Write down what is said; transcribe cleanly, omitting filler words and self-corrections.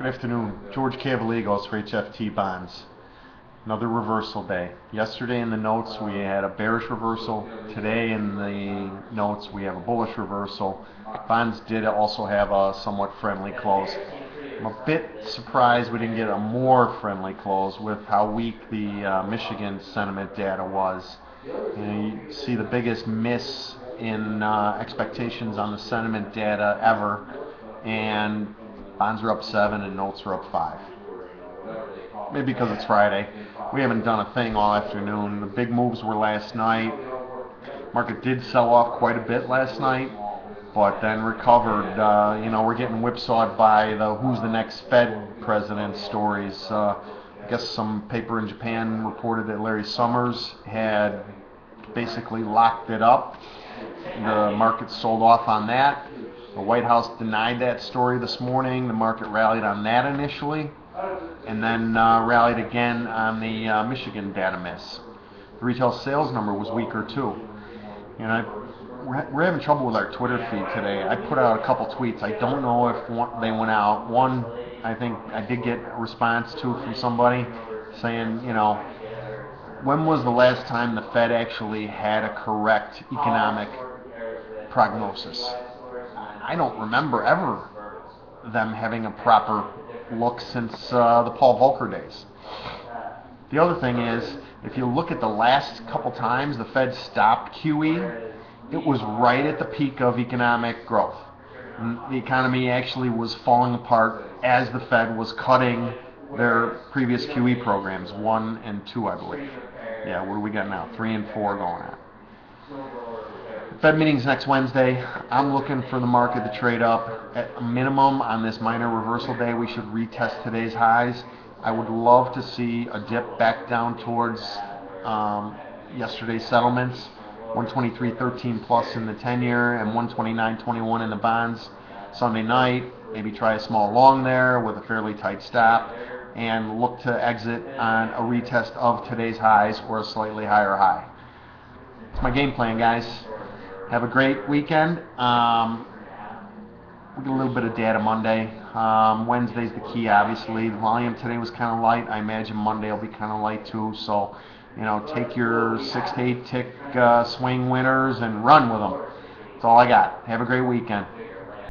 Good afternoon. George Cavaligos for HFT Bonds. Another reversal day. Yesterday in the notes we had a bearish reversal. Today in the notes we have a bullish reversal. Bonds did also have a somewhat friendly close. I'm a bit surprised we didn't get a more friendly close with how weak the Michigan sentiment data was. You see the biggest miss in expectations on the sentiment data ever, and bonds are up 7 and notes are up 5. Maybe because it's Friday. We haven't done a thing all afternoon. The big moves were last night. Market did sell off quite a bit last night, but then recovered. We're getting whipsawed by the who's the next Fed president stories. I guess some paper in Japan reported that Larry Summers had basically locked it up. The market sold off on that. The White House denied that story this morning. The market rallied on that initially, and then rallied again on the Michigan data miss. The retail sales number was weaker too. We're having trouble with our Twitter feed today. I put out a couple tweets. I don't know if they went out. One, I think I did get a response to from somebody saying, when was the last time the Fed actually had a correct economic prognosis? I don't remember ever them having a proper look since the Paul Volcker days. The other thing is, if you look at the last couple times the Fed stopped QE, it was right at the peak of economic growth. And the economy actually was falling apart as the Fed was cutting their previous QE programs, 1 and 2, I believe. Yeah, what do we got now? 3 and 4 going on. Fed meeting's next Wednesday. I'm looking for the market to trade up. At a minimum, on this minor reversal day, we should retest today's highs. I would love to see a dip back down towards yesterday's settlements, 123.13 plus in the 10-year and 129.21 in the bonds. Sunday night, maybe try a small long there with a fairly tight stop and look to exit on a retest of today's highs or a slightly higher high. It's my game plan, guys. Have a great weekend. We get a little bit of data Monday. Wednesday's the key, obviously. The volume today was kind of light. I imagine Monday will be kind of light too. So, take your 6 to 8 tick swing winners and run with them. That's all I got. Have a great weekend.